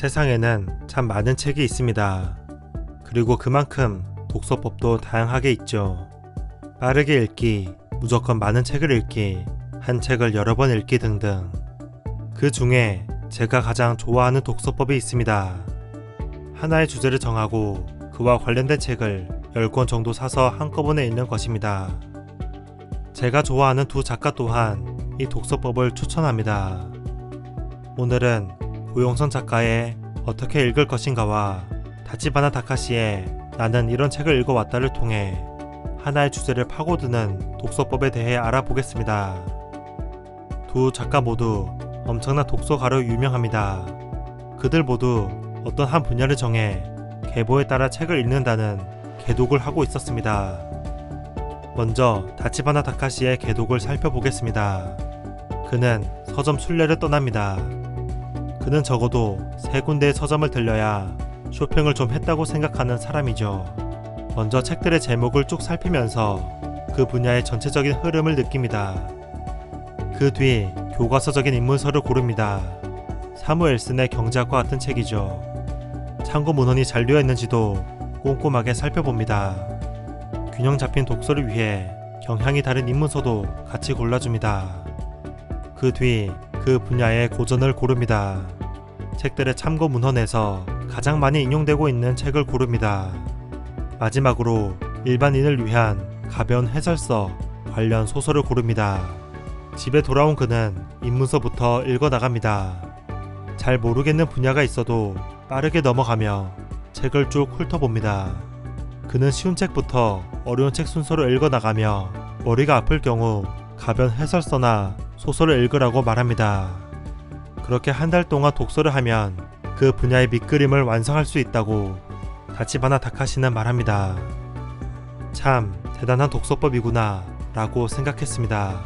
세상에는 참 많은 책이 있습니다. 그리고 그만큼 독서법도 다양하게 있죠. 빠르게 읽기, 무조건 많은 책을 읽기, 한 책을 여러 번 읽기 등등. 그 중에 제가 가장 좋아하는 독서법이 있습니다. 하나의 주제를 정하고 그와 관련된 책을 10권 정도 사서 한꺼번에 읽는 것입니다. 제가 좋아하는 두 작가 또한 이 독서법을 추천합니다. 오늘은 고용선 작가의 어떻게 읽을 것인가와 다치바나 다카시의 나는 이런 책을 읽어왔다를 통해 하나의 주제를 파고드는 독서법에 대해 알아보겠습니다. 두 작가 모두 엄청난 독서가로 유명합니다. 그들 모두 어떤 한 분야를 정해 계보에 따라 책을 읽는다는 계독을 하고 있었습니다. 먼저 다치바나 다카시의 계독을 살펴보겠습니다. 그는 서점 순례를 떠납니다. 그는 적어도 3군데의 서점을 들려야 쇼핑을 좀 했다고 생각하는 사람이죠. 먼저 책들의 제목을 쭉 살피면서 그 분야의 전체적인 흐름을 느낍니다. 그 뒤 교과서적인 인문서를 고릅니다. 사무엘슨의 경제학과 같은 책이죠. 참고 문헌이 잘 되어 있는지도 꼼꼼하게 살펴봅니다. 균형 잡힌 독서를 위해 경향이 다른 인문서도 같이 골라줍니다. 그 뒤 그 분야의 고전을 고릅니다. 책들의 참고 문헌에서 가장 많이 인용되고 있는 책을 고릅니다. 마지막으로 일반인을 위한 가벼운 해설서 관련 소설을 고릅니다. 집에 돌아온 그는 인문서부터 읽어나갑니다. 잘 모르겠는 분야가 있어도 빠르게 넘어가며 책을 쭉 훑어봅니다. 그는 쉬운 책부터 어려운 책 순서로 읽어나가며 머리가 아플 경우 가벼운 해설서나 소설을 읽으라고 말합니다. 그렇게 한 달 동안 독서를 하면 그 분야의 밑그림을 완성할 수 있다고 다치바나 다카시는 말합니다. 참 대단한 독서법이구나 라고 생각했습니다.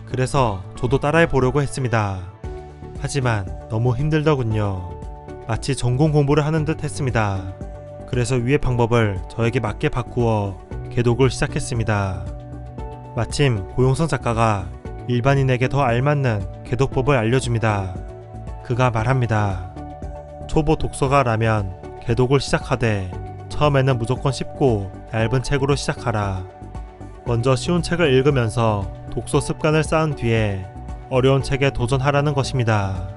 그래서 저도 따라해 보려고 했습니다. 하지만 너무 힘들더군요. 마치 전공 공부를 하는 듯 했습니다. 그래서 위의 방법을 저에게 맞게 바꾸어 계독을 시작했습니다. 마침 고용선 작가가 일반인에게 더 알맞는 계독법을 알려줍니다. 그가 말합니다. 초보 독서가라면 계독을 시작하되 처음에는 무조건 쉽고 얇은 책으로 시작하라. 먼저 쉬운 책을 읽으면서 독서 습관을 쌓은 뒤에 어려운 책에 도전하라는 것입니다.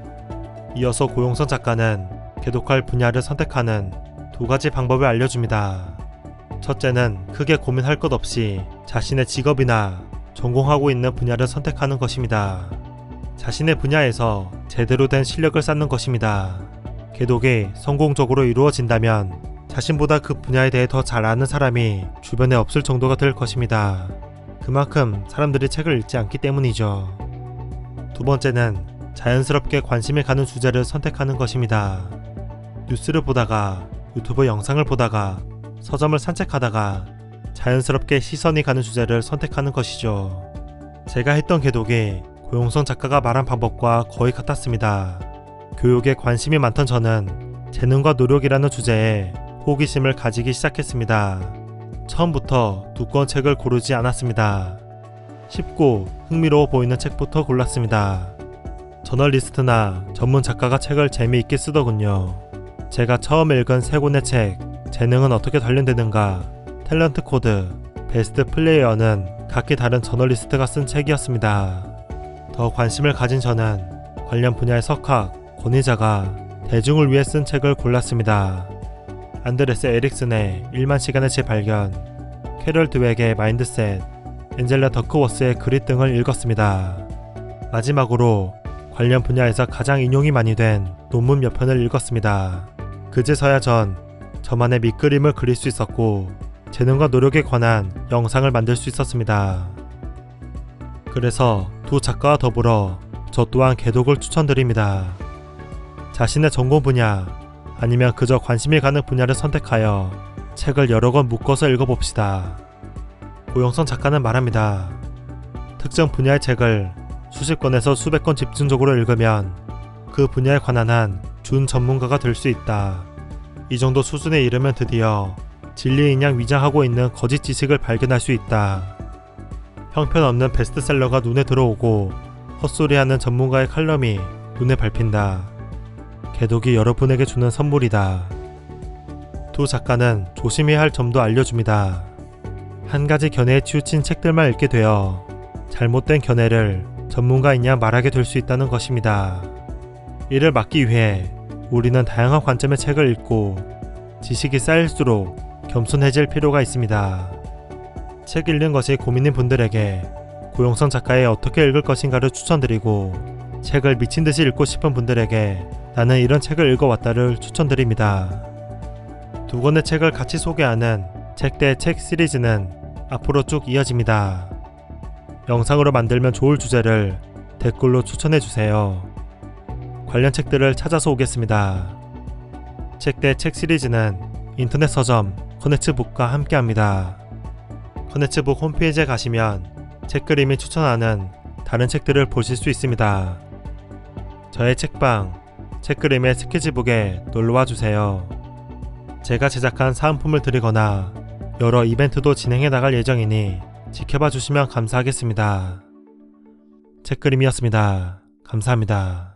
이어서 고용선 작가는 계독할 분야를 선택하는 2가지 방법을 알려줍니다. 첫째는 크게 고민할 것 없이 자신의 직업이나 전공하고 있는 분야를 선택하는 것입니다. 자신의 분야에서 제대로 된 실력을 쌓는 것입니다. 계독이 성공적으로 이루어진다면 자신보다 그 분야에 대해 더 잘 아는 사람이 주변에 없을 정도가 될 것입니다. 그만큼 사람들이 책을 읽지 않기 때문이죠. 두 번째는 자연스럽게 관심이 가는 주제를 선택하는 것입니다. 뉴스를 보다가 유튜브 영상을 보다가 서점을 산책하다가 자연스럽게 시선이 가는 주제를 선택하는 것이죠. 제가 했던 계독이 고용선 작가가 말한 방법과 거의 같았습니다. 교육에 관심이 많던 저는 재능과 노력이라는 주제에 호기심을 가지기 시작했습니다. 처음부터 두꺼운 책을 고르지 않았습니다. 쉽고 흥미로워 보이는 책부터 골랐습니다. 저널리스트나 전문 작가가 책을 재미있게 쓰더군요. 제가 처음 읽은 3권의 책, 재능은 어떻게 단련되는가, 탤런트 코드, 베스트 플레이어는 각기 다른 저널리스트가 쓴 책이었습니다. 더 관심을 가진 저는 관련 분야의 석학, 권위자가 대중을 위해 쓴 책을 골랐습니다. 안드레스 에릭슨의 1만 시간의 재발견, 캐럴 드웩의 마인드셋, 엔젤라 더크워스의 그릿 등을 읽었습니다. 마지막으로 관련 분야에서 가장 인용이 많이 된 논문 몇 편을 읽었습니다. 그제서야 전 저만의 밑그림을 그릴 수 있었고 재능과 노력에 관한 영상을 만들 수 있었습니다. 그래서 두 작가와 더불어 저 또한 계독을 추천드립니다. 자신의 전공 분야 아니면 그저 관심이 가는 분야를 선택하여 책을 여러 권 묶어서 읽어봅시다. 고용선 작가는 말합니다. 특정 분야의 책을 수십 권에서 수백 권 집중적으로 읽으면 그 분야에 관한 한 준 전문가가 될 수 있다. 이 정도 수준에 이르면 드디어 진리인 양 위장하고 있는 거짓 지식을 발견할 수 있다. 형편없는 베스트셀러가 눈에 들어오고 헛소리하는 전문가의 칼럼이 눈에 밟힌다. 개독이 여러분에게 주는 선물이다. 두 작가는 조심해야 할 점도 알려줍니다. 한 가지 견해에 치우친 책들만 읽게 되어 잘못된 견해를 전문가이냐 말하게 될 수 있다는 것입니다. 이를 막기 위해 우리는 다양한 관점의 책을 읽고 지식이 쌓일수록 겸손해질 필요가 있습니다. 책 읽는 것이 고민인 분들에게 고용선 작가의 어떻게 읽을 것인가를 추천드리고, 책을 미친듯이 읽고 싶은 분들에게 나는 이런 책을 읽어왔다를 추천드립니다. 두 권의 책을 같이 소개하는 책 대 책 시리즈는 앞으로 쭉 이어집니다. 영상으로 만들면 좋을 주제를 댓글로 추천해주세요. 관련 책들을 찾아서 오겠습니다. 책 대 책 시리즈는 인터넷 서점 커넥츠북과 함께합니다. 커넥츠북 홈페이지에 가시면 책그림이 추천하는 다른 책들을 보실 수 있습니다. 저의 책방 책그림의 스케치북에 놀러와 주세요. 제가 제작한 사은품을 드리거나 여러 이벤트도 진행해 나갈 예정이니 지켜봐 주시면 감사하겠습니다. 책그림이었습니다. 감사합니다.